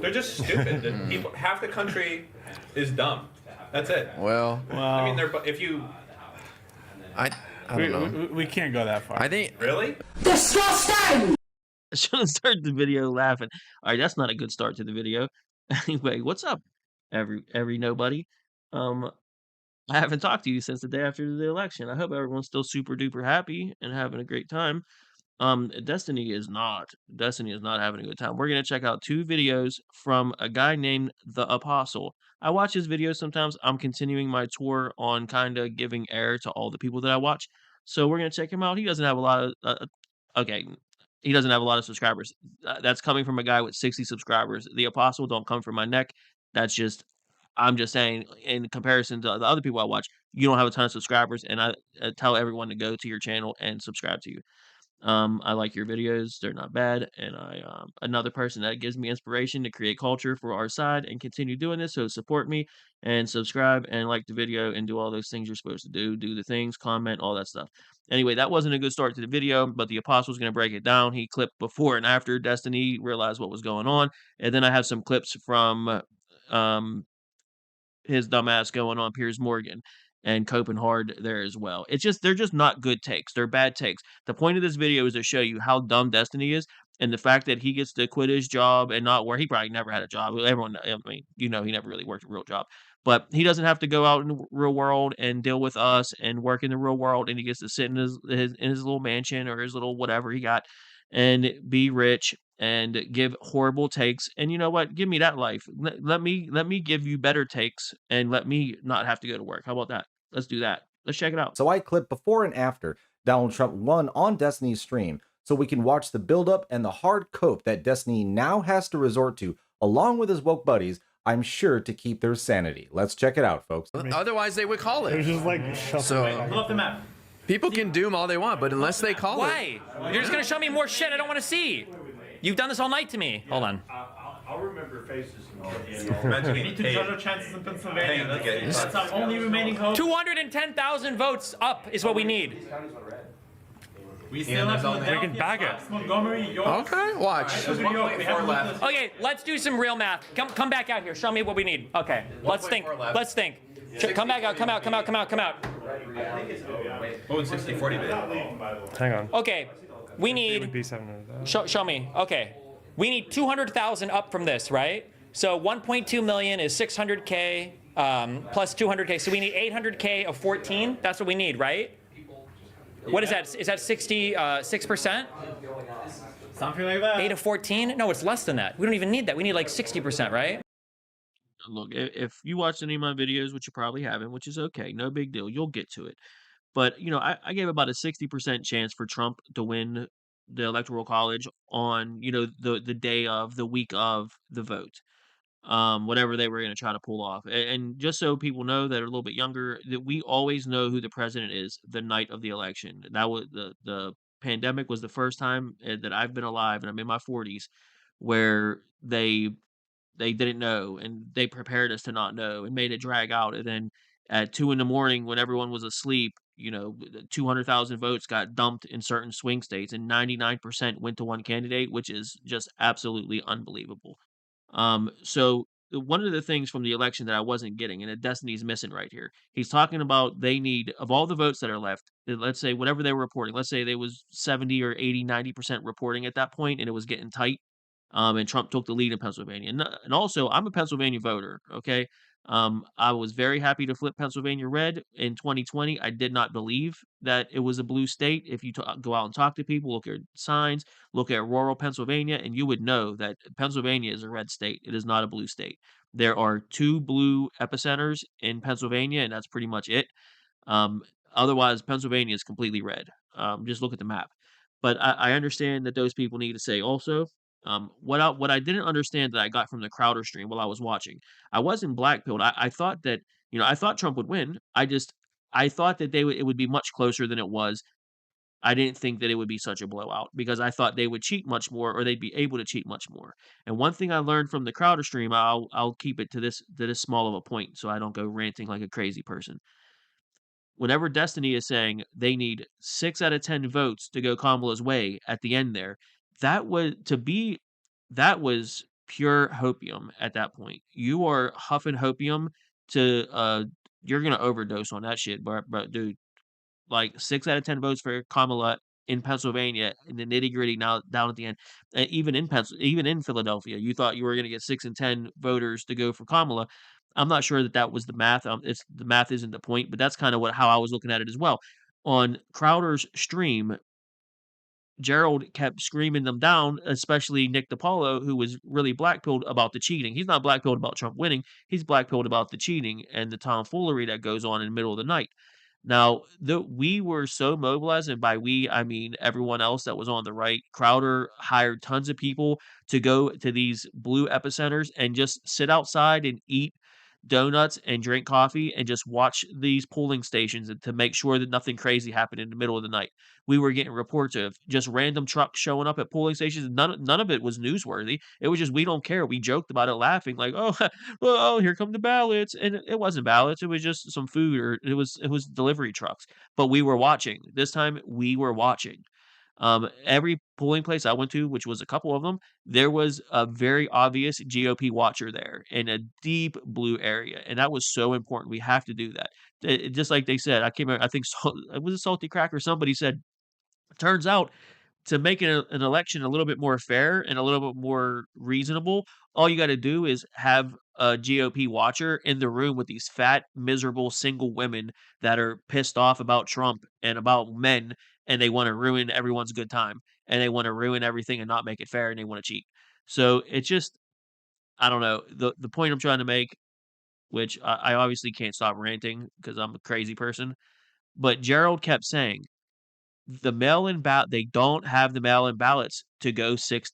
They're just stupid. Half the country is dumb. That's it. Well, I mean, if you... I don't know. We can't go that far. I think Really? Disgusting! I shouldn't start the video laughing. All right, that's not a good start to the video. Anyway, what's up, every nobody? I haven't talked to you since the day after the election. I hope everyone's still super duper happy and having a great time. Destiny is not. Destiny is not having a good time. We're gonna check out 2 videos from a guy named TheApostle. I watch his videos sometimes. I'm continuing my tour on kinda giving air to all the people that I watch. So we're gonna check him out. He doesn't have a lot of okay, he doesn't have a lot of subscribers. That's coming from a guy with 60 subscribers. The Apostle don't come from my neck. That's just I'm just saying in comparison to the other people I watch, you don't have a ton of subscribers, and I tell everyone to go to your channel and subscribe to you. I like your videos. They're not bad. And another person that gives me inspiration to create culture for our side and continue doing this. So support me and subscribe and like the video and do all those things you're supposed to do. Do the things, comment, all that stuff. Anyway, that wasn't a good start to the video, but the Apostle's going to break it down. He clipped before and after Destiny, realized what was going on. And then I have some clips from um, his dumbass going on Piers Morgan and coping hard there as well. They're just not good takes. They're bad takes. The point of this video is to show you how dumb Destiny is and the fact that he gets to quit his job and not work. He probably never had a job. Everyone, I mean, he never really worked a real job. But he doesn't have to go out in the real world and deal with us and work in the real world, and he gets to sit in his little mansion or his little whatever he got and be rich and give horrible takes. And you know what? Give me that life. Let me give you better takes and let me not have to go to work. How about that? Let's do that. Let's check it out. So I clipped before and after Donald Trump won on Destiny's stream so we can watch the buildup and the hard cope that Destiny now has to resort to along with his woke buddies, I'm sure, to keep their sanity. Let's check it out, folks. Otherwise they would call It was it. just like So Pull up the map. people can doom all they want, but unless they call it. Why? You're just gonna show me more shit I don't want to see. You've done this all night to me. Hold on. I'll remember faces. Imagine We need to judge our chances in Pennsylvania. Hey, That's our only remaining hope. 210,000 votes up is what we need. We still have Philadelphia, We can back it. Fox, Montgomery, York. Okay, watch. New York. We have left. Okay, let's do some real math. Come back out here. Show me what we need. Okay, let's think. Let's think. Come back out. Come out. What would 60-40 be? Hang on. Okay, we It would need. be 700. Show me. Okay, we need 200,000 up from this, right? So 1.2 million is 600K plus 200K. So we need 800K of 14. That's what we need, right? What is that? Is that 66%? Something like that. 8 of 14? No, it's less than that. We don't even need that. We need like 60%, right? Look, if you watched any of my videos, which you probably haven't, which is okay, no big deal, you'll get to it. But I gave about a 60% chance for Trump to win the Electoral College on the day of the week of the vote, whatever they were going to try to pull off. And just so people know that are a little bit younger, that we always know who the president is the night of the election. That was the pandemic was the first time that I've been alive, and I'm in my 40s, where they didn't know, and they prepared us to not know and made it drag out. And then at 2 in the morning, when everyone was asleep, 200,000 votes got dumped in certain swing states, and 99% went to one candidate, which is just absolutely unbelievable. So one of the things from the election that I wasn't getting, and that Destiny's missing right here, he's talking about they need, of all the votes that are left, let's say whatever they were reporting, let's say they was 70 or 80, 90% reporting at that point, and it was getting tight. And Trump took the lead in Pennsylvania. And also, I'm a Pennsylvania voter, okay? I was very happy to flip Pennsylvania red in 2020. I did not believe that it was a blue state. If you go out and talk to people, look at signs, look at rural Pennsylvania, and you would know that Pennsylvania is a red state. It is not a blue state. There are 2 blue epicenters in Pennsylvania, and that's pretty much it. Otherwise, Pennsylvania is completely red. Just look at the map. But I understand that those people need to say also, what I didn't understand that I got from the Crowder stream while I was watching, I wasn't blackpilled. I thought that I thought Trump would win. I thought that it would be much closer than it was. I didn't think that it would be such a blowout because I thought they would cheat much more, or they'd be able to cheat much more. And one thing I learned from the Crowder stream, I'll keep it to this small of a point so I don't go ranting like a crazy person. Whenever Destiny is saying they need 6 out of 10 votes to go Kamala's way at the end there, that was pure hopium at that point. You are huffing hopium to you're gonna overdose on that shit, but dude, like 6 out of 10 votes for Kamala in Pennsylvania in the nitty gritty now down at the end. Even in Philadelphia, you thought you were going to get 6 and 10 voters to go for Kamala. I'm not sure that that was the math. It's the math isn't the point, but that's kind of how I was looking at it as well. On Crowder's stream, Gerald kept screaming them down, especially Nick DiPaolo, who was really blackpilled about the cheating. He's not blackpilled about Trump winning. He's blackpilled about the cheating and the tomfoolery that goes on in the middle of the night. Now, we were so mobilized, and by we, I mean everyone else that was on the right. Crowder hired tons of people to go to these blue epicenters and just sit outside and eat donuts and drink coffee and just watch these polling stations and to make sure that nothing crazy happened in the middle of the night. We were getting reports of just random trucks showing up at polling stations. None of it was newsworthy. It was just we don't care. We joked about it, laughing like, "Oh, well, here come the ballots," and it wasn't ballots. It was just some food, or it was delivery trucks. But we were watching. This time, we were watching. Every polling place I went to, which was a couple of them, there was a very obvious GOP watcher there in a deep blue area, and that was so important. We have to do that. Just like they said, I came. I think it was a salty cracker. Somebody said, turns out to make an election a little bit more fair and a little bit more reasonable, all you gotta do is have a GOP watcher in the room with these fat, miserable single women that are pissed off about Trump and about men, and they wanna ruin everyone's good time, and they wanna ruin everything and not make it fair, and they wanna cheat. So, it's just I don't know. The point I'm trying to make, which I obviously can't stop ranting because 'cause I'm a crazy person, but Gerald kept saying the mail-in ballot they don't have the mail-in ballots to go 6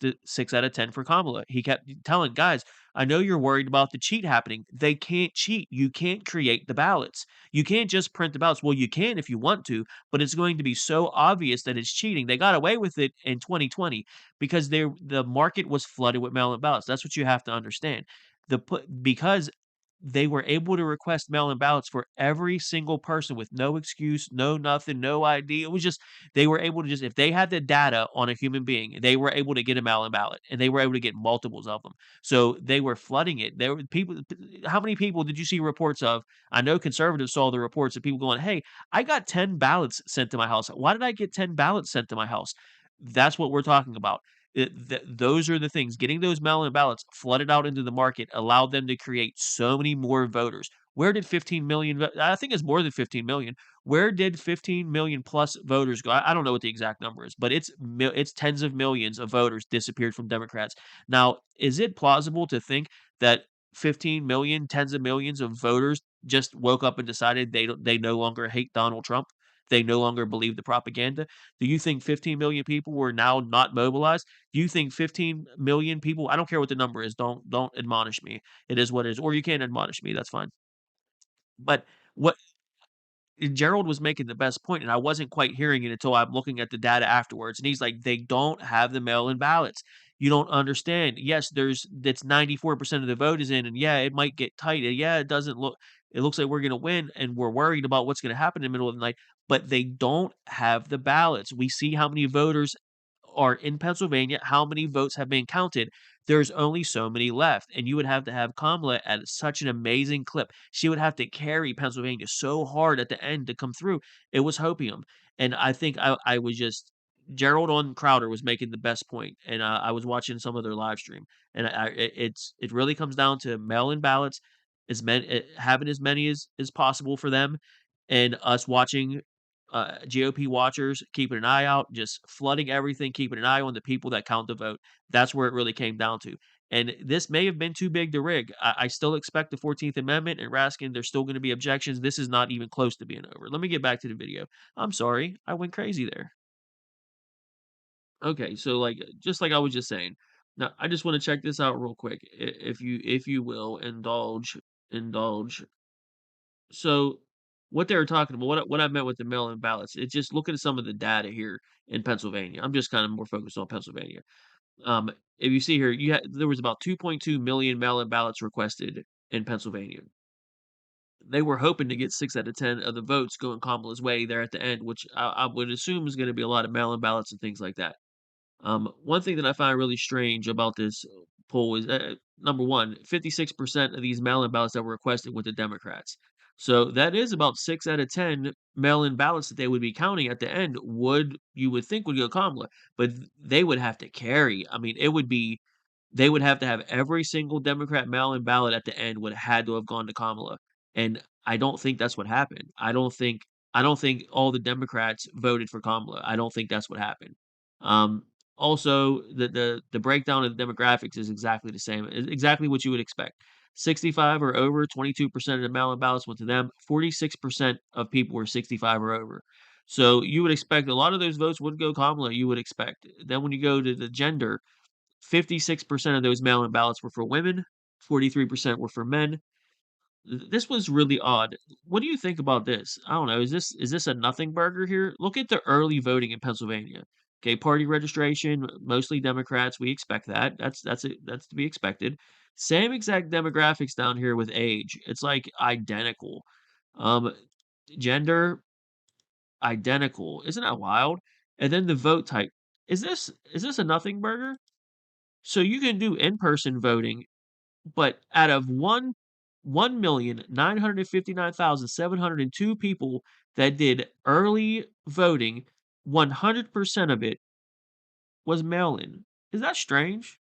out of 10 for Kamala. He kept telling, "Guys, I know you're worried about the cheat happening. They can't cheat. You can't create the ballots. You can't just print the ballots. Well, you can if you want to, but it's going to be so obvious that it's cheating." They got away with it in 2020 because the market was flooded with mail-in ballots. That's what you have to understand. Because they were able to request mail-in ballots for every single person with no excuse, no nothing, no ID. It was just they were able to just if they had the data on a human being, they were able to get a mail-in ballot, and they were able to get multiples of them. So they were flooding it. There were people. How many people did you see reports of? I know conservatives saw the reports of people going, "Hey, I got 10 ballots sent to my house. Why did I get 10 ballots sent to my house?" That's what we're talking about. Those are the things. Getting those mail-in ballots flooded out into the market allowed them to create so many more voters. Where did 15 million? I think it's more than 15 million. Where did 15 million plus voters go? I don't know what the exact number is, but it's tens of millions of voters disappeared from Democrats. Now, is it plausible to think that 15 million, tens of millions of voters just woke up and decided they no longer hate Donald Trump? They no longer believe the propaganda? Do you think 15 million people were now not mobilized? Do you think 15 million people, I don't care what the number is, don't admonish me. It is what it is. Or you can admonish me, that's fine. But what Gerald was making the best point, and I wasn't quite hearing it until I'm looking at the data afterwards. And he's like, they don't have the mail-in ballots. You don't understand. Yes, that's 94% of the vote is in, and yeah, it might get tight. And yeah, it looks like we're gonna win, and we're worried about what's gonna happen in the middle of the night, but they don't have the ballots. We see how many voters are in Pennsylvania, how many votes have been counted. There's only so many left, and you would have to have Kamala at such an amazing clip. She would have to carry Pennsylvania so hard at the end to come through. It was hopium, and I think I was just Gerald on Crowder was making the best point, and I was watching some of their live stream, and it really comes down to mail-in ballots, having as many as possible for them, and us watching GOP watchers, keeping an eye out, just flooding everything, keeping an eye on the people that count the vote. That's where it really came down to. And this may have been too big to rig. I still expect the 14th Amendment and Raskin, there's still going to be objections. This is not even close to being over. Let me get back to the video. I'm sorry, I went crazy there. Okay, so like just like I was just saying. Now I just want to check this out real quick. If you will indulge. So what they were talking about, what I meant with the mail-in ballots, it's just looking at some of the data here in Pennsylvania. I'm just kind of more focused on Pennsylvania. If you see here, there was about 2.2 million mail-in ballots requested in Pennsylvania. They were hoping to get 6 out of 10 of the votes going Kamala's way there at the end, which I would assume is going to be a lot of mail-in ballots and things like that. One thing that I find really strange about this poll is number one, 56% of these mail in ballots that were requested with the Democrats. So that is about 6 out of 10 mail in ballots that they would be counting at the end, you would think would go Kamala, but they would have to carry. I mean, they would have to have every single Democrat mail in ballot at the end would have had to have gone to Kamala. And I don't think that's what happened. I don't think all the Democrats voted for Kamala. I don't think that's what happened. Um, Also, the breakdown of the demographics is exactly the same, exactly what you would expect. 65 or over, 22% of the mail-in ballots went to them. 46% of people were 65 or over. So you would expect a lot of those votes would go Kamala. You would expect. Then when you go to the gender, 56% of those mail-in ballots were for women. 43% were for men. This was really odd. What do you think about this? I don't know. Is this a nothing burger here? Look at the early voting in Pennsylvania. Okay, party registration, mostly Democrats. We expect that. That's to be expected. Same exact demographics down here with age. It's like identical. Um, Gender identical. Isn't that wild? And then the vote type. Is this a nothing burger? So you can do in-person voting, but out of 1,959,702 people that did early voting, 100% of it was mail-in. Is that strange?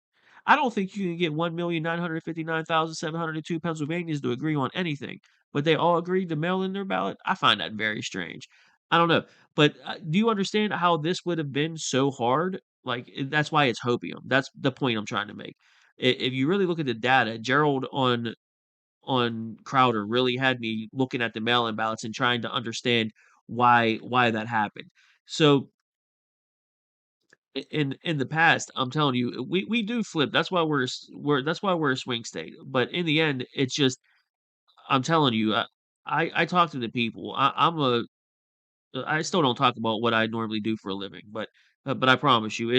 I don't think you can get 1,959,702 Pennsylvanians to agree on anything, but they all agreed to mail in their ballot. I find that very strange. I don't know, but do you understand how this would have been so hard? Like that's why it's hopium. That's the point I'm trying to make. If you really look at the data, Gerald on Crowder really had me looking at the mail-in ballots and trying to understand why that happened. So in the past, I'm telling you, we do flip. That's why we're a swing state. But in the end, it's just I'm telling you, I talk to the people. I still don't talk about what I normally do for a living, but I promise you,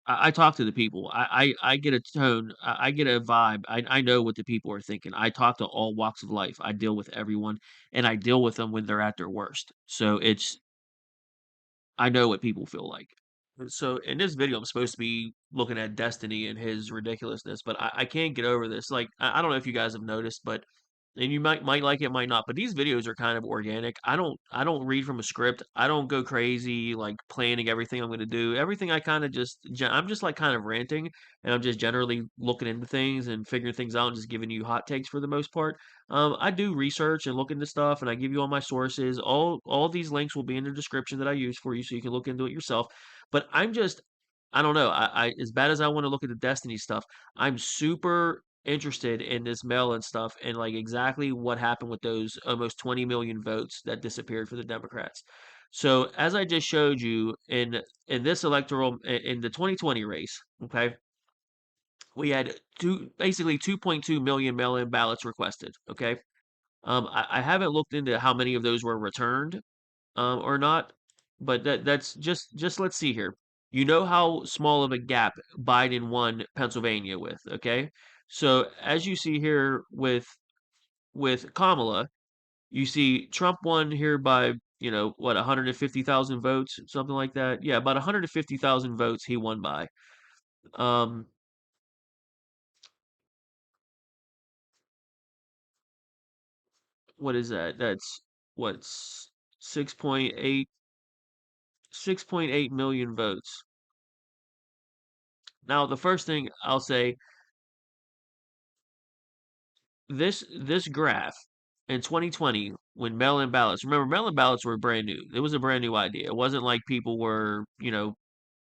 I talk to the people. I get a tone. I get a vibe. I know what the people are thinking. I talk to all walks of life. I deal with everyone, and I deal with them when they're at their worst. So I know what people feel like. So in this video, I'm supposed to be looking at Destiny and his ridiculousness, but I can't get over this. Like I don't know if you guys have noticed, but and you might like it, might not. But these videos are kind of organic. I don't read from a script. I don't go crazy like planning everything I'm going to do. Everything I kind of I'm just like kind of ranting, and I'm just generally looking into things and figuring things out and just giving you hot takes for the most part. I do research and look into stuff, and I give you all my sources. All these links will be in the description that I use for you, so you can look into it yourself. But I don't know. I as bad as I want to look at the Destiny stuff, I'm super interested in this mail and stuff and like exactly what happened with those almost 20 million votes that disappeared for the Democrats. So as I just showed you in this electoral in the 2020 race, okay, we had basically 2.2 million mail-in ballots requested. Okay, I haven't looked into how many of those were returned or not, but that's just let's see here. You know how small of a gap Biden won Pennsylvania with, okay? So as you see here with Kamala, you see Trump won here by, what, 150,000 votes, something like that. Yeah, about 150,000 votes he won by. Um, what is that? That's what's 6.8 6.8 million votes. Now, the first thing I'll say, this graph in 2020 when mail-in ballots, remember mail-in ballots were brand new. It was a brand new idea. It wasn't like people were,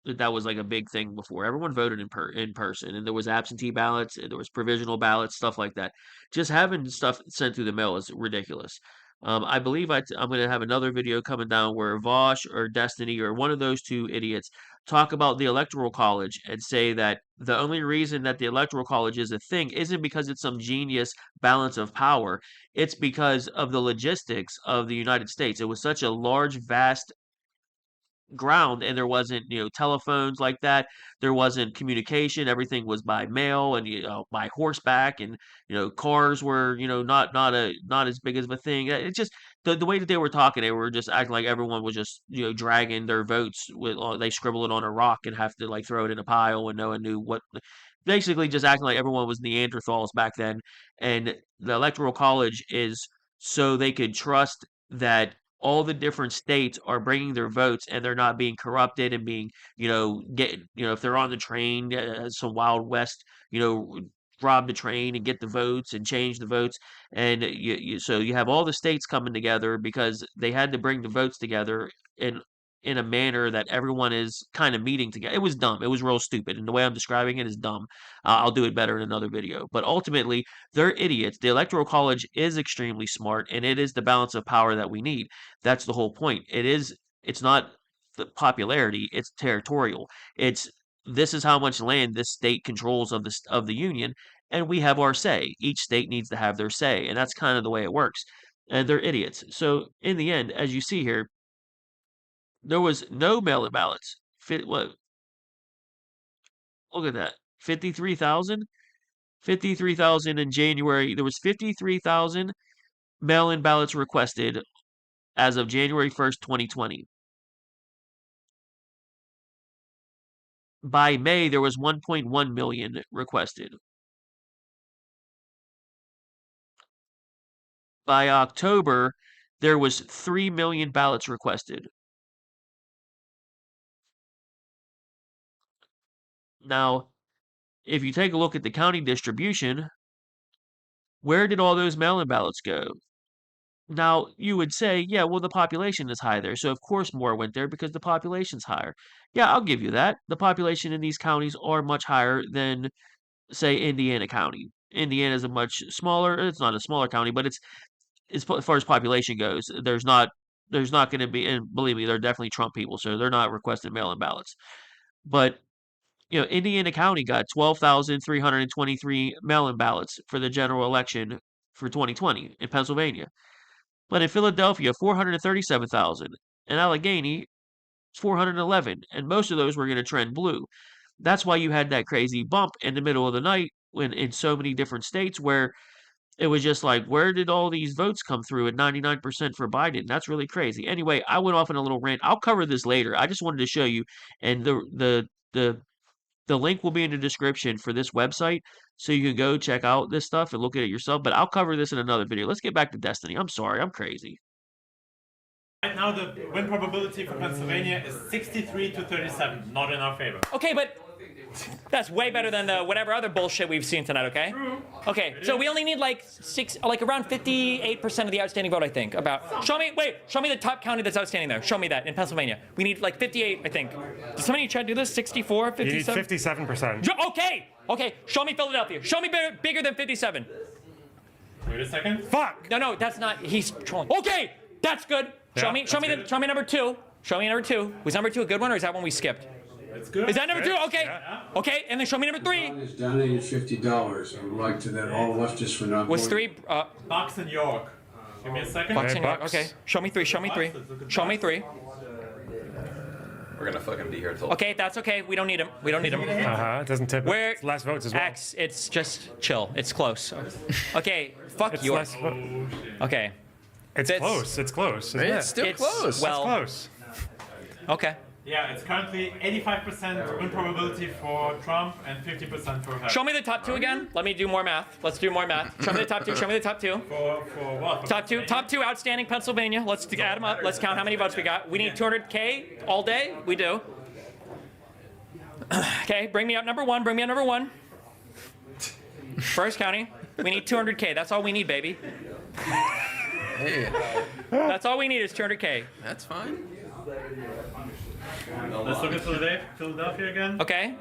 that was like a big thing before. Everyone voted in person, and there was absentee ballots, and there was provisional ballots, stuff like that. Just having stuff sent through the mail is ridiculous. I believe I'm going to have another video coming down where Vosh or Destiny or one of those two idiots talk about the Electoral College and say that the only reason that the Electoral College is a thing isn't because it's some genius balance of power. It's because of the logistics of the United States. It was such a large, vast ground and there wasn't telephones like that, there wasn't communication, everything was by mail and by horseback, and cars were not as big of a thing. It just the way that they were talking, they were just acting like everyone was just dragging their votes with they scribble it on a rock and have to like throw it in a pile and no one knew what. Basically, just acting like everyone was Neanderthals back then, and the Electoral College is so they could trust that all the different states are bringing their votes and they're not being corrupted and being if they're on the train, some Wild West, rob the train and get the votes and change the votes. And so you have all the states coming together because they had to bring the votes together in a manner that everyone is kind of meeting together. It was dumb. It was real stupid. And the way I'm describing it is dumb. I'll do it better in another video. But ultimately, they're idiots. The Electoral College is extremely smart, and it is the balance of power that we need. That's the whole point. It's not the popularity, it's territorial. This is how much land this state controls of the union, and we have our say. Each state needs to have their say, and that's kind of the way it works. And they're idiots. So in the end, as you see here, there was no mail-in ballots. What? Look at that. 53,000? 53,000 in January. There was 53,000 mail-in ballots requested as of January 1st, 2020. By May, there was 1.1 million requested. By October, there was 3 million ballots requested. Now, if you take a look at the county distribution, where did all those mail-in ballots go? Now, you would say, yeah, well, the population is high there, so of course more went there because the population's higher. Yeah, I'll give you that. The population in these counties are much higher than, say, Indiana County. Indiana is a much smaller, it's not a smaller county, but as far as population goes, there's not going to be, and believe me, they're definitely Trump people, so they're not requesting mail-in ballots. But Indiana County got 12,323 mail-in ballots for the general election for 2020 in Pennsylvania. But in Philadelphia, 437,000. In Allegheny, 411. And most of those were going to trend blue. That's why you had that crazy bump in the middle of the night when in so many different states where it was just like, where did all these votes come through at 99% for Biden? That's really crazy. Anyway, I went off on a little rant. I'll cover this later. I just wanted to show you. And the link will be in the description for this website, so you can go check out this stuff and look at it yourself. But I'll cover this in another video. Let's get back to Destiny. I'm sorry, I'm crazy. Right now, the win probability for Pennsylvania is 63 to 37, not in our favor. Okay, but that's way better than the whatever other bullshit we've seen tonight, okay? True. Okay, so we only need like around 58% of the outstanding vote, I think. Show me the top county that's outstanding there. Show me that in Pennsylvania. We need like 58, I think. Did somebody try to do this? 64, 57? You need 57%. Okay, show me Philadelphia. Show me bigger than 57. Wait a second. Fuck! No, that's not, he's trolling. Okay, that's good. Show me number 2. Show me number 2. Was number 2 a good one, or is that one we skipped? It's good. Is that number 2? Okay. Yeah. Okay, and then show me number 3. It's donated $50. I would like to that all leftists for not Was voting. 3, Bucks in York. Give me a second. Bucks in York. Bucks. Okay, show me 3, show me 3. Show me 3. We're gonna fucking be here till. Okay, that's okay. We don't need him. We don't need him. It doesn't tip. Where It's less votes as well. X, it's just chill. It's close. Okay, fuck It's York. less Okay. It's That's- close. It's close. Isn't It's it? still It's- close. well- Close. Okay. Yeah, it's currently 85% win probability for Trump and 50% for Harris. Show me the top 2 again. Let me do more math. Let's do more math. Show me the top 2. Show me the top 2. For what? For Top 2 outstanding Pennsylvania. Let's add them up. Let's count how many votes we got. We need 200K all day. We do. Okay, bring me up number 1. Bring me up number 1. First county. We need 200K. That's all we need, baby. Hey, That's all we need is 200K. that's fine. Let's look at Philadelphia again. Okay.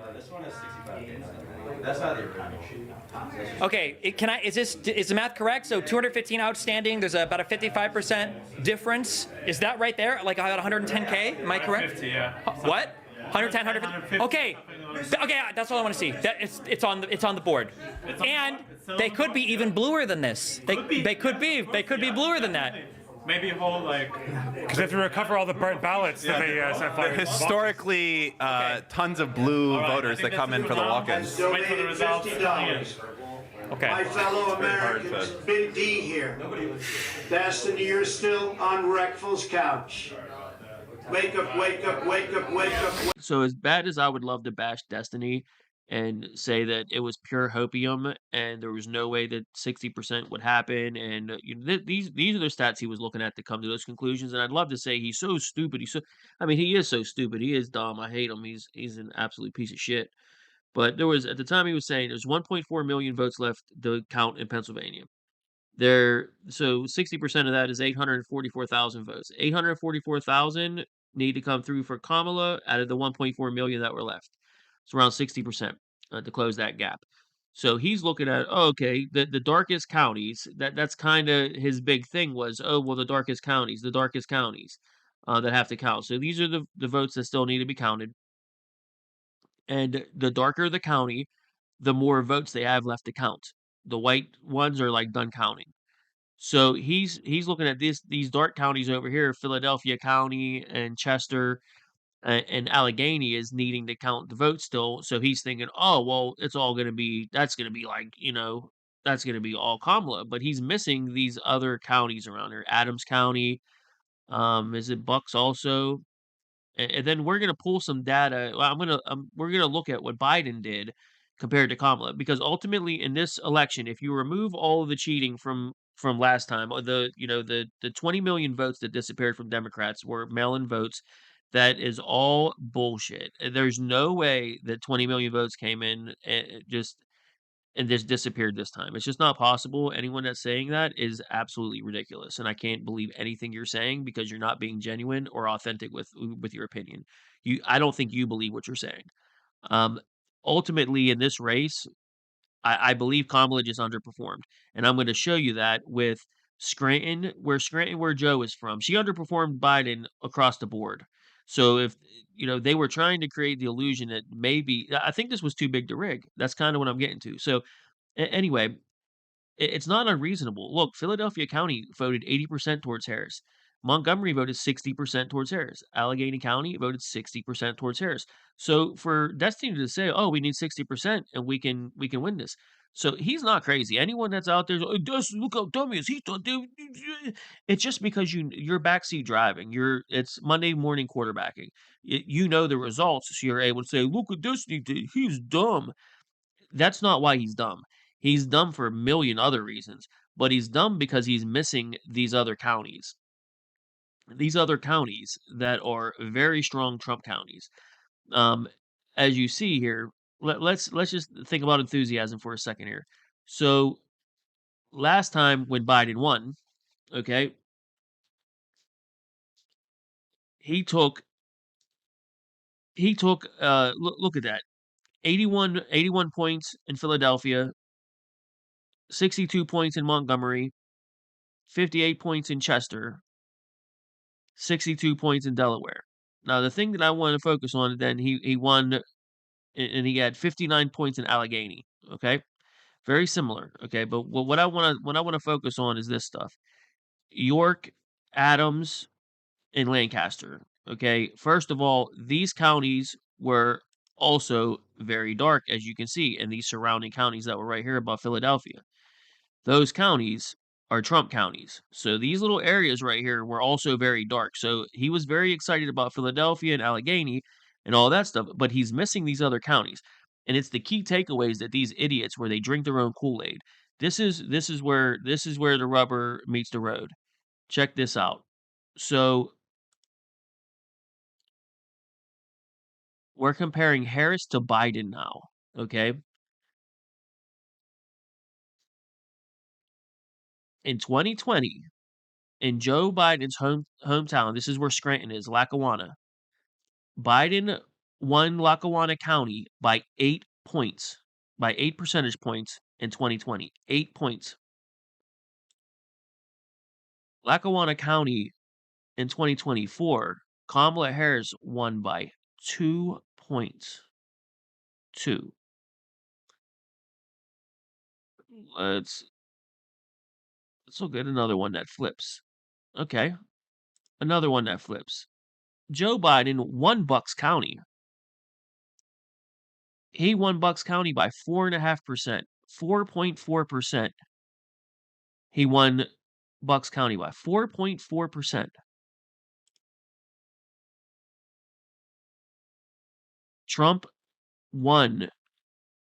Okay. Is the math correct? So 215 outstanding. There's about a 55% difference. Is that right there? Like I got 110K. Am I correct? 50, yeah. What? 110, 150. Okay. Okay, that's all I want to see. That it's on the board. And they could be even bluer than this. They could be bluer than that. Maybe a whole like. Because they have to recover all the burnt ballots that they set fire. Historically, tons of blue voters that come in for the walk-ins. Wait for the results. Okay. My fellow very hard Americans, to- Big D here. Destiny, you're still on Reckful's couch. Wake up, wake up, wake up, wake up. So as bad as I would love to bash Destiny and say that it was pure hopium and there was no way that 60% would happen, and these are the stats he was looking at to come to those conclusions. And I'd love to say he's so stupid. I mean, he is so stupid. He is dumb. I hate him. He's an absolute piece of shit. But there was, at the time he was saying, there's 1.4 million votes left to count in Pennsylvania. So 60% of that is 844,000 votes. 844,000 need to come through for Kamala out of the 1.4 million that were left. It's around 60% to close that gap. So he's looking at, oh, okay, the darkest counties. That's kind of his big thing was, oh well, the darkest counties that have to count. So these are the votes that still need to be counted. And the darker the county, the more votes they have left to count. The white ones are like done counting. So he's looking at these dark counties over here, Philadelphia County and Chester and Allegheny is needing to count the votes still. So he's thinking, oh well, that's going to be like, that's going to be all Kamala. But he's missing these other counties around here. Adams County, is it Bucks also? And then we're gonna pull some data. Well, we're gonna look at what Biden did compared to Kamala, because ultimately in this election, if you remove all of the cheating from last time, or the 20 million votes that disappeared from Democrats were mail-in votes. That is all bullshit. There's no way that 20 million votes came in and just disappeared this time. It's just not possible. Anyone that's saying that is absolutely ridiculous, and I can't believe anything you're saying because you're not being genuine or authentic with your opinion. I don't think you believe what you're saying. Um, Ultimately, in this race, I believe Kamala just underperformed, and I'm going to show you that with Scranton, where Joe is from. She underperformed Biden across the board. So if they were trying to create the illusion that maybe I think this was too big to rig. That's kind of what I'm getting to. So anyway, it's not unreasonable. Look, Philadelphia County voted 80% towards Harris. Montgomery voted 60% towards Harris. Allegheny County voted 60% towards Harris. So for Destiny to say, "Oh, we need 60% and we can win this," so he's not crazy. Anyone that's out there, oh, Dustin, look how dumb he is. He thought it's just because you're backseat driving. It's Monday morning quarterbacking. You know the results, so you're able to say, "Look what Destiny did. He's dumb." That's not why he's dumb. He's dumb for a million other reasons, but he's dumb because he's missing these other counties. These other counties that are very strong Trump counties. Um, as you see here, let's just think about enthusiasm for a second here. So last time when Biden won, okay, he took look at that. 81 points in Philadelphia, 62 points in Montgomery, 58 points in Chester, 62 points in Delaware. Now, the thing that I want to focus on, then he won, and he had 59 points in Allegheny. Okay, very similar. Okay, but what I want to focus on is this stuff: York, Adams, and Lancaster. Okay, first of all, these counties were also very dark, as you can see, in these surrounding counties that were right here above Philadelphia. Those counties are Trump counties. So these little areas right here were also very dark. So he was very excited about Philadelphia and Allegheny and all that stuff, but he's missing these other counties. And it's the key takeaways that these idiots where they drink their own Kool-Aid. This is where the rubber meets the road. Check this out. So we're comparing Harris to Biden now, okay? In 2020, in Joe Biden's hometown, this is where Scranton is, Lackawanna. Biden won Lackawanna County by 8 points, by 8 percentage points in 2020. 8 points. Lackawanna County in 2024, Kamala Harris won by 2 points. 2. Let's look at another one that flips. Okay. Another one that flips. Joe Biden won Bucks County. He won Bucks County by 4.5%. 4.4%. He won Bucks County by 4.4%. Trump won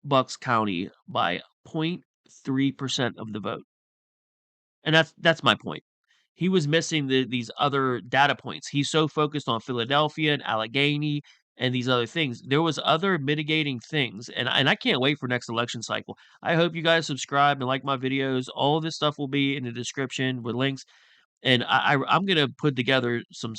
Bucks County by 0.3% of the vote. And that's my point. He was missing these other data points. He's so focused on Philadelphia and Allegheny and these other things. There was other mitigating things, and I can't wait for next election cycle. I hope you guys subscribe and like my videos. All of this stuff will be in the description with links. And I'm gonna put together some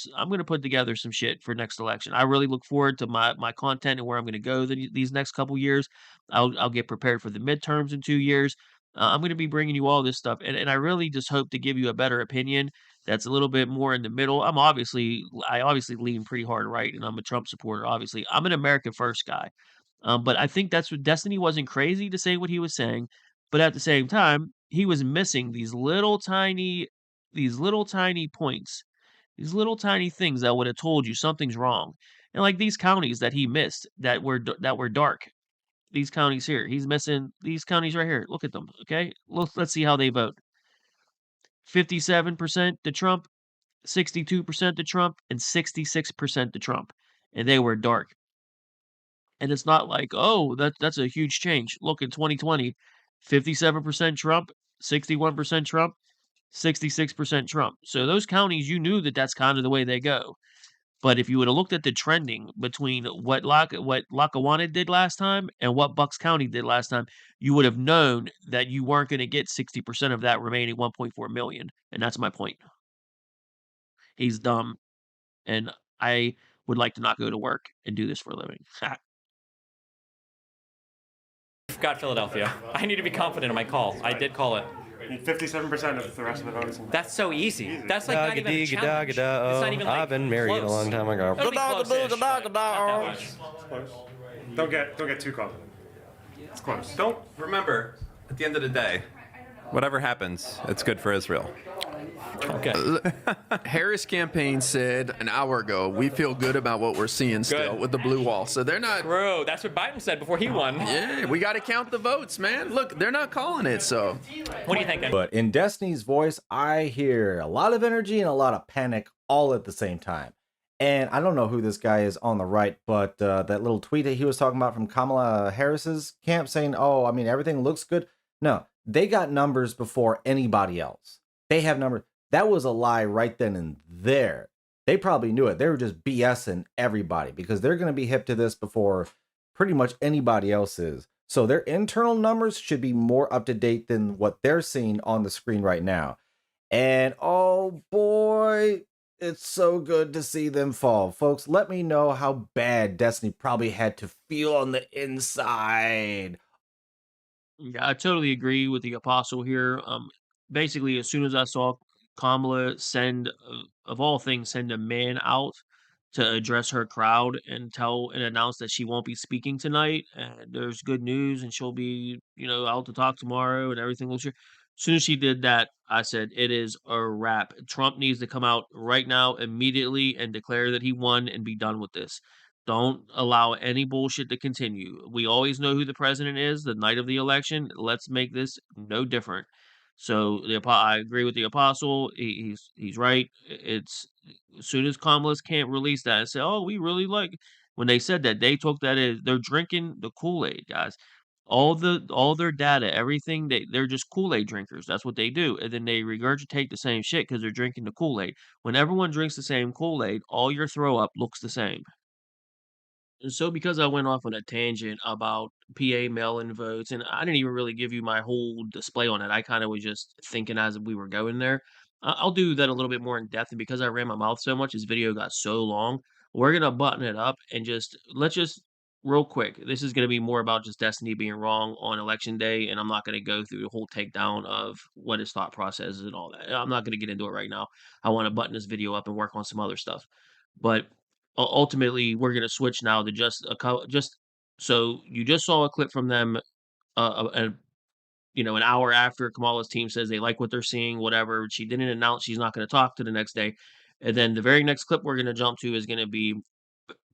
shit for next election. I really look forward to my content and where I'm gonna go these next couple years. I'll get prepared for the midterms in 2 years. I'm gonna be bringing you all this stuff, and I really just hope to give you a better opinion that's a little bit more in the middle. I obviously lean pretty hard right, and I'm a Trump supporter. Obviously, I'm an America First guy, but I think that's what Destiny wasn't crazy to say what he was saying, but at the same time, he was missing these little tiny points, these little tiny things that would have told you something's wrong. And like these counties that he missed that were dark. These counties here. He's missing these counties right here. Look at them, okay? Let's see how they vote. 57% to Trump, 62% to Trump, and 66% to Trump. And they were dark. And it's not like, oh, that's a huge change. Look, in 2020, 57% Trump, 61% Trump, 66% Trump. So those counties, you knew that that's kind of the way they go. But if you would have looked at the trending between what Lackawanna did last time and what Bucks County did last time, you would have known that you weren't going to get 60% of that remaining 1.4 million. And that's my point. He's dumb. And I would like to not go to work and do this for a living. Got Philadelphia. I need to be confident in my call. I did call it. 57% of the rest of the vote is. That's so easy. That's like not even a challenge. It's not even like I've been married close. a long time ago. It'll be close-ish, but not that much. Close. Don't get too confident. It's close. Don't remember, at the end of the day, whatever happens, it's good for Israel. Okay. Harris campaign said an hour ago, we feel good about what we're seeing still with the blue wall. So they're not. Bro, that's what Biden said before he won. Yeah, we got to count the votes, man. Look, they're not calling it. So What do you think? But in Destiny's voice, I hear a lot of energy and a lot of panic all at the same time. And I don't know who this guy is on the right, but that little tweet that he was talking about from Kamala Harris's camp saying, oh, I mean, everything looks good. No, they got numbers before anybody else. They have numbers. That was a lie right then and there. They probably knew it. They were just BSing everybody because they're going to be hip to this before pretty much anybody else is. So their internal numbers should be more up to date than what they're seeing on the screen right now. And oh boy, it's so good to see them fall. Folks, let me know how bad Destiny probably had to feel on the inside. Yeah, I totally agree with the apostle here. Basically, as soon as I saw Kamala of all things, send a man out to address her crowd and announce that she won't be speaking tonight, and there's good news, and she'll be, out to talk tomorrow, and everything will. As soon as she did that, I said it is a wrap. Trump needs to come out right now, immediately, and declare that he won and be done with this. Don't allow any bullshit to continue. We always know who the president is the night of the election. Let's make this no different. So I agree with the apostle. He's right. It's as soon as Kamala's can't release that and say, "Oh, we really like," when they said that, they took that as they're drinking the Kool-Aid, guys. All their data, everything they're just Kool-Aid drinkers. That's what they do, and then they regurgitate the same shit because they're drinking the Kool-Aid. When everyone drinks the same Kool-Aid, all your throw up looks the same. And so because I went off on a tangent about PA mail-in votes, and I didn't even really give you my whole display on it. I kind of was just thinking as we were going there. I'll do that a little bit more in depth, and because I ran my mouth so much, this video got so long. We're gonna button it up and let's just real quick. This is gonna be more about just Destiny being wrong on election day, and I'm not gonna go through the whole takedown of what his thought process is and all that. I'm not gonna get into it right now. I want to button this video up and work on some other stuff, but ultimately, we're gonna switch now to just so you just saw a clip from them, an hour after Kamala's team says they like what they're seeing, whatever. She didn't announce she's not gonna talk to the next day, and then the very next clip we're gonna jump to is gonna be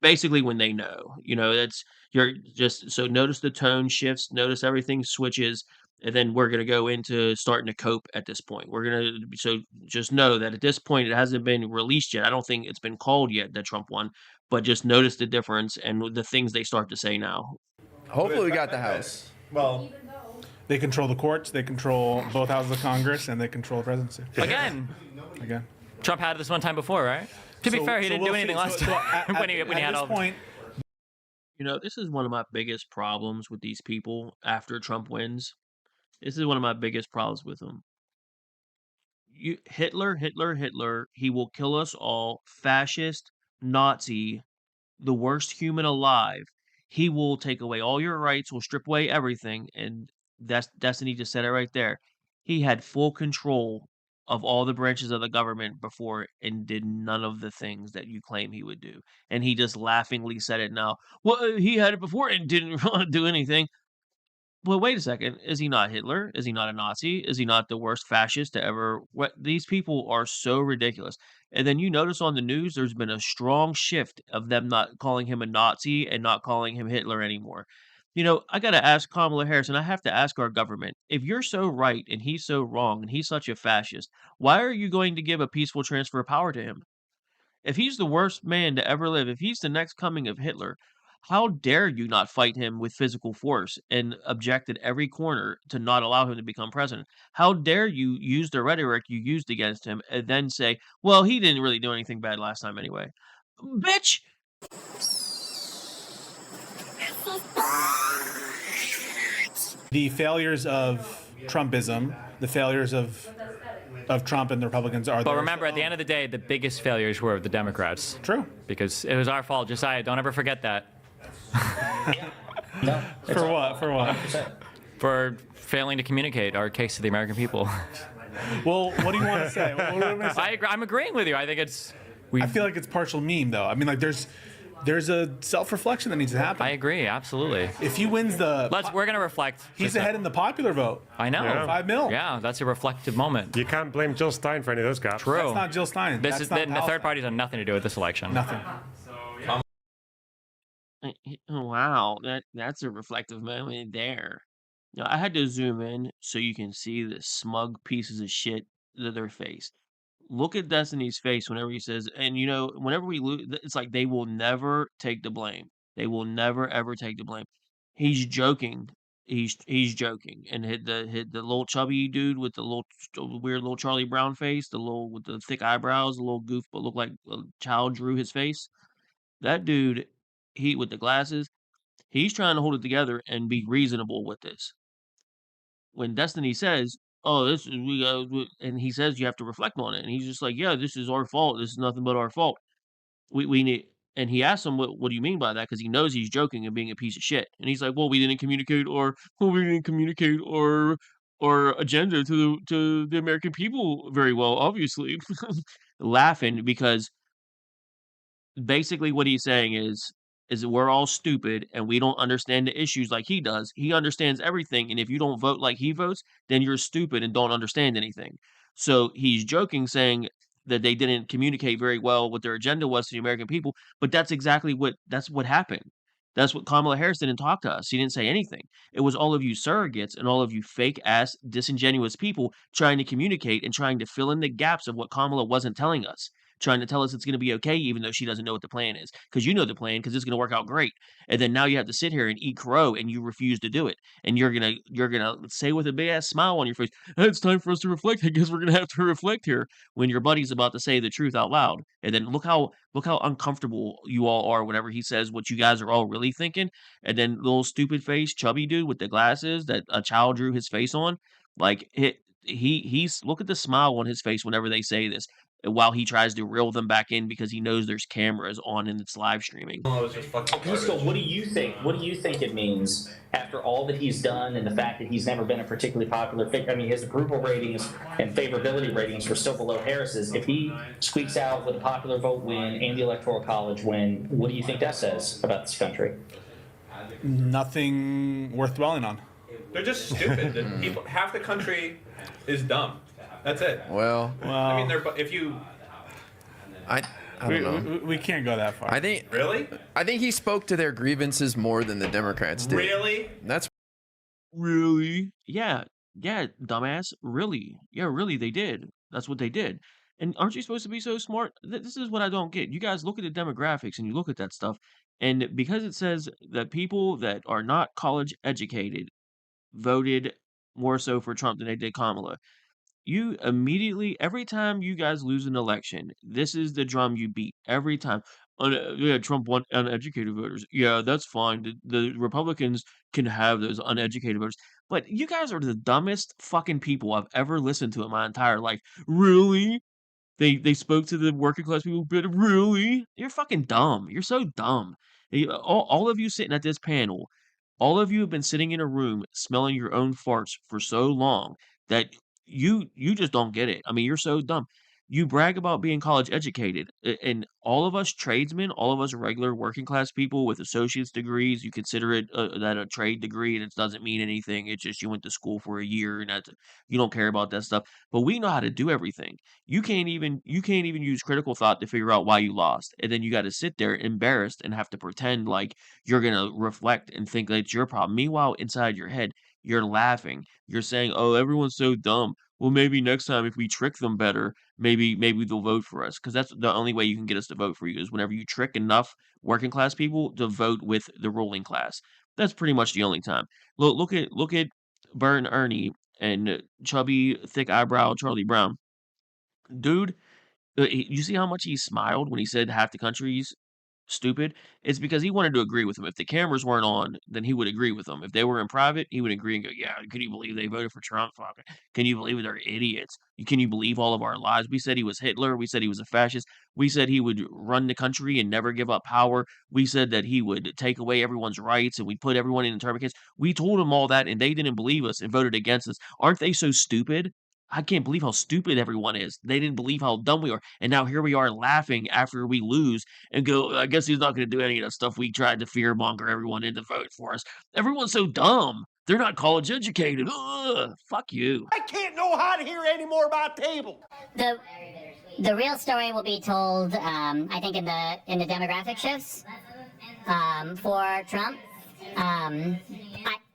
basically when they know, that's you're just so notice the tone shifts, notice everything switches, and then we're gonna go into starting to cope at this point. So just know that at this point it hasn't been released yet. I don't think it's been called yet that Trump won, but just notice the difference and the things they start to say now. Hopefully we got the House. Well, they control the courts, they control both houses of Congress, and they control the presidency. Again, Trump had this one time before, right? To be fair, he didn't do anything last time when he had all. This is one of my biggest problems with these people after Trump wins. This is one of my biggest problems with them. Hitler, he will kill us all. Fascist, Nazi, the worst human alive. He will take away all your rights, will strip away everything, and that's Destiny just said it right there. He had full control of all the branches of the government before and did none of the things that you claim he would do. And he just laughingly said it now. Well, he had it before and didn't want to do anything. Well, wait a second. Is he not Hitler? Is he not a Nazi? Is he not the worst fascist to ever? What These people are so ridiculous. And then you notice on the news, there's been a strong shift of them not calling him a Nazi and not calling him Hitler anymore. I got to ask Kamala Harris, and I have to ask our government, if you're so right and he's so wrong and he's such a fascist, why are you going to give a peaceful transfer of power to him? If he's the worst man to ever live, if he's the next coming of Hitler, how dare you not fight him with physical force and object at every corner to not allow him to become president? How dare you use the rhetoric you used against him and then say, well, he didn't really do anything bad last time anyway? Bitch! The failures of Trumpism, the failures of Trump and the Republicans are. But remember, at the end of the day, the biggest failures were of the Democrats. True. Because it was our fault. Josiah, don't ever forget that. No. For what? For what? 100%. For failing to communicate our case to the American people. Well, what do you want to say? What do you want to say? I'm agreeing with you. I think it's. I feel like it's partial meme, though. I mean, like there's a self-reflection that needs to happen. I agree, absolutely. If he wins we're gonna reflect. He's ahead in the popular vote. I know. Yeah. 5 mil. Yeah, that's a reflective moment. You can't blame Jill Stein for any of those gaps. True. That's not Jill Stein. This That's is not the third party's had nothing to do with this election. Nothing. Wow, that's a reflective moment there. I had to zoom in so you can see the smug pieces of shit that their face. Look at Destiny's face whenever he says, and whenever we lose, it's like they will never take the blame. They will never ever take the blame. He's joking. He's joking, and hit the little chubby dude with the weird little Charlie Brown face, the little with the thick eyebrows, the little goof, but looked like a child drew his face. That dude, he with the glasses, he's trying to hold it together and be reasonable with this. When Destiny says, "Oh, this is and he says you have to reflect on it, and he's just like, "Yeah, this is our fault. This is nothing but our fault. We need." And he asks him, "What do you mean by that?" Because he knows he's joking and being a piece of shit. And he's like, "Well, we didn't communicate our agenda to the American people very well, obviously." Laughing because basically what he's saying is that we're all stupid and we don't understand the issues like he does. He understands everything, and if you don't vote like he votes, then you're stupid and don't understand anything. So he's joking, saying that they didn't communicate very well what their agenda was to the American people, but that's what happened. That's what Kamala Harris didn't talk to us. She didn't say anything. It was all of you surrogates and all of you fake ass disingenuous people trying to communicate and trying to fill in the gaps of what Kamala wasn't telling us. Trying to tell us it's going to be okay, even though she doesn't know what the plan is. Because you know the plan, because it's going to work out great. And then now you have to sit here and eat crow, and you refuse to do it. And you're gonna say with a big ass smile on your face, "Hey, it's time for us to reflect. I guess we're gonna have to reflect here." When your buddy's about to say the truth out loud, and then look how uncomfortable you all are whenever he says what you guys are all really thinking. And then little stupid face, chubby dude with the glasses that a child drew his face on, like he's look at the smile on his face whenever they say this, while he tries to reel them back in because he knows there's cameras on and it's live streaming. Crystal, what do you think? What do you think it means after all that he's done and the fact that he's never been a particularly popular figure? I mean, his approval ratings and favorability ratings were still below Harris's. If he squeaks out with a popular vote win and the Electoral College win, what do you think that says about this country? Nothing worth dwelling on. They're just stupid. Half the country is dumb. That's it. Well, I mean, if you I don't know. We can't go that far. I think Really? he spoke to their grievances more than the Democrats did. Really? That's Really? Yeah, dumbass. Really? Yeah, really, they did. That's what they did. And aren't you supposed to be so smart? This is what I don't get. You guys look at the demographics and you look at that stuff, and because it says that people that are not college educated voted more so for Trump than they did Kamala, you immediately, every time you guys lose an election, this is the drum you beat every time. Yeah, Trump won uneducated voters. Yeah, that's fine. The Republicans can have those uneducated voters. But you guys are the dumbest fucking people I've ever listened to in my entire life. Really? They spoke to the working class people, but really? You're fucking dumb. You're so dumb. All of you sitting at this panel, all of you have been sitting in a room smelling your own farts for so long that you just don't get it. I mean, you're so dumb. You brag about being college educated, and all of us tradesmen, all of us regular working class people with associate's degrees, you consider it that a trade degree, and it doesn't mean anything. It's just you went to school for a year, and you don't care about that stuff. But we know how to do everything. You can't even use critical thought to figure out why you lost, and then you got to sit there embarrassed and have to pretend like you're gonna reflect and think that it's your problem. Meanwhile, inside your head, you're laughing. You're saying, "Oh, everyone's so dumb. Well, maybe next time if we trick them better, maybe they'll vote for us." Because that's the only way you can get us to vote for you is whenever you trick enough working class people to vote with the ruling class. That's pretty much the only time. Look at Burn Ernie and chubby, thick eyebrow Charlie Brown. Dude, you see how much he smiled when he said half the country's stupid? It's because he wanted to agree with him. If the cameras weren't on, then he would agree with them. If they were in private, he would agree and go, "Yeah, can you believe they voted for Trump? Fuck. Can you believe they're idiots? Can you believe all of our lies? We said he was Hitler. We said he was a fascist. We said he would run the country and never give up power. We said that he would take away everyone's rights and we put everyone in internment camps. We told them all that and they didn't believe us and voted against us. Aren't they so stupid? I can't believe how stupid everyone is. They didn't believe how dumb we are. And now here we are laughing after we lose and go, I guess he's not going to do any of that stuff we tried to fearmonger everyone into vote for us. Everyone's so dumb. They're not college educated. Ugh, fuck you. I can't know how to hear any more about table. The real story will be told, I think, in the demographic shifts for Trump.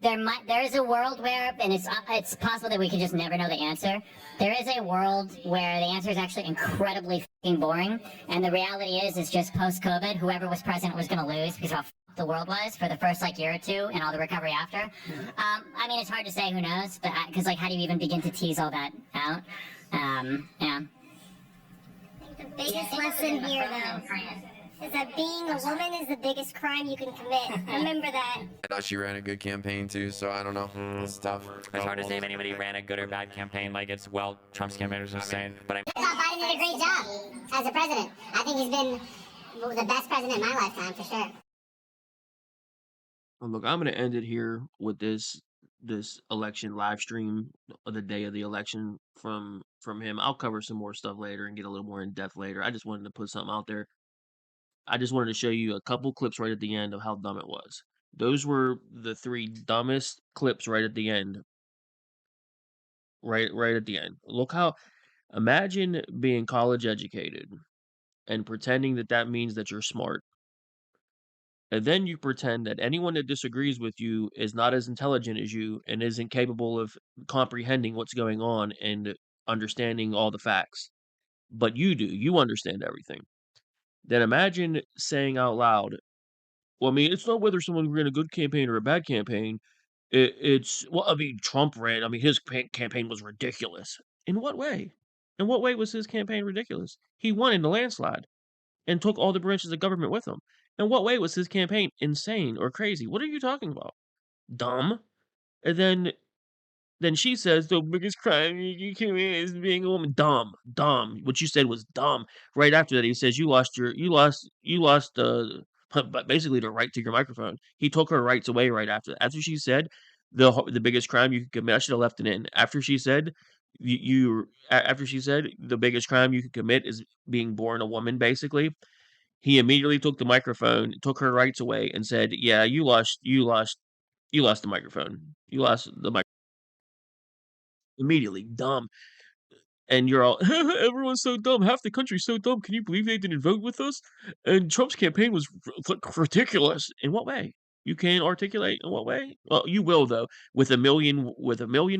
There is a world where, and it's possible that we could just never know the answer. There is a world where the answer is actually incredibly fucking boring, and the reality is just post-COVID, whoever was president was going to lose because of how the world was for the first year or two and all the recovery after. I mean, it's hard to say, who knows, but because how do you even begin to tease all that out? Yeah. The biggest lesson here, though, is that being a woman is the biggest crime you can commit. Remember that. I thought she ran a good campaign too, so I don't know. It's tough. It's hard to say if anybody ran a good or bad campaign. Trump's campaign was insane. But I thought Biden did a great job as a president. I think he's been the best president in my lifetime, for sure. Well, look, I'm going to end it here with this election live stream of the day of the election from him. I'll cover some more stuff later and get a little more in depth later. I just wanted to put something out there. I just wanted to show you a couple clips right at the end of how dumb it was. Those were the 3 dumbest clips right at the end. Right at the end. Look how, imagine being college educated and pretending that means that you're smart. And then you pretend that anyone that disagrees with you is not as intelligent as you and isn't capable of comprehending what's going on and understanding all the facts. But you do. You understand everything. Then imagine saying out loud, well, I mean, it's not whether someone ran a good campaign or a bad campaign. Well, I mean, Trump ran, I mean, his campaign was ridiculous. In what way? In what way was his campaign ridiculous? He won in a landslide and took all the branches of government with him. In what way was his campaign insane or crazy? What are you talking about? Dumb. And then she says the biggest crime you commit is being a woman. Dumb. What you said was dumb. Right after that, he says you lost basically the right to your microphone. He took her rights away right after that. After she said the biggest crime you could commit, I should have left it in. After she said the biggest crime you could commit is being born a woman, basically, he immediately took the microphone, took her rights away, and said, "Yeah, you lost the microphone. You lost the microphone." Immediately, dumb. and you're all, everyone's so dumb. Half the country's so dumb. Can you believe they didn't vote with us? And Trump's campaign was ridiculous. In what way? You can't articulate in what way? Well, you will though, with a million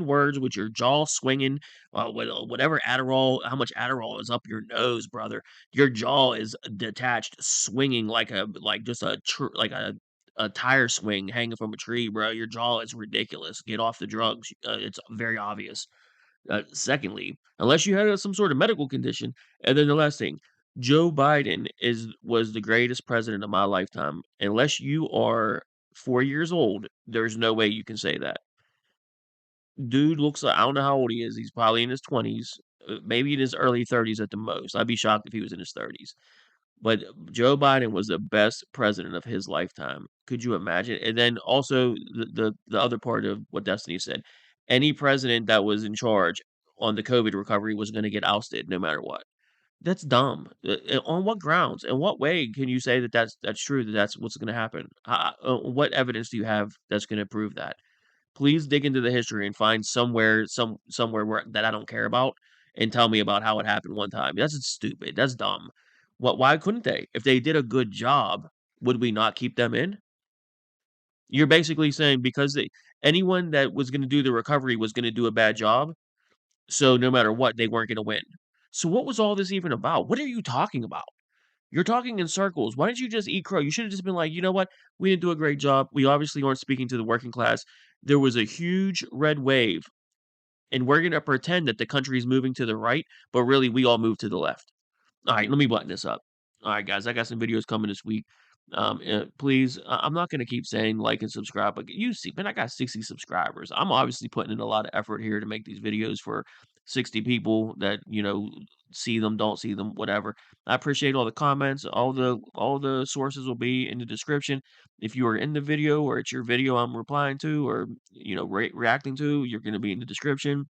words, with your jaw swinging, with whatever Adderall, how much Adderall is up your nose, brother. Your jaw is detached, swinging like just like a tire swing hanging from a tree, bro. Your jaw is ridiculous. Get off the drugs. It's very obvious. Secondly, unless you had some sort of medical condition, and then the last thing, Joe Biden was the greatest president of my lifetime. Unless you are 4 years old, there's no way you can say that. Dude looks like I don't know how old he is. He's probably in his 20s, maybe in his early 30s at the most. I'd be shocked if he was in his 30s. But Joe Biden was the best president of his lifetime. Could you imagine? And then also the other part of what Destiny said, any president that was in charge on the COVID recovery was going to get ousted no matter what. That's dumb. On what grounds? In what way can you say that that's true? That that's what's going to happen? What evidence do you have that's going to prove that? Please dig into the history and find somewhere where that I don't care about and tell me about how it happened one time. That's stupid. That's dumb. Why couldn't they? If they did a good job, would we not keep them in? You're basically saying because anyone that was going to do the recovery was going to do a bad job, so no matter what, they weren't going to win. So what was all this even about? What are you talking about? You're talking in circles. Why didn't you just eat crow? You should have just been like, you know what? We didn't do a great job. We obviously aren't speaking to the working class. There was a huge red wave, and we're going to pretend that the country is moving to the right, but really we all moved to the left. All right, let me button this up. All right, guys, I got some videos coming this week. Please, I'm not gonna keep saying like and subscribe, but you see, man, I got 60 subscribers. I'm obviously putting in a lot of effort here to make these videos for 60 people that see them, don't see them, whatever. I appreciate all the comments. All the sources will be in the description. If you are in the video or it's your video I'm replying to or reacting to, you're gonna be in the description.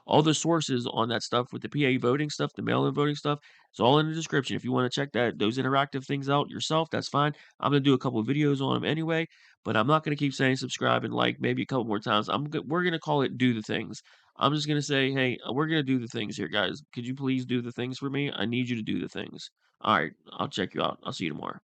All the sources on that stuff with the PA voting stuff, the mail-in voting stuff, it's all in the description. If you want to check those interactive things out yourself, that's fine. I'm gonna do a couple of videos on them anyway, but I'm not gonna keep saying subscribe and like maybe a couple more times. We're gonna call it do the things. I'm just gonna say, hey, we're gonna do the things here, guys. Could you please do the things for me? I need you to do the things. All right, I'll check you out. I'll see you tomorrow.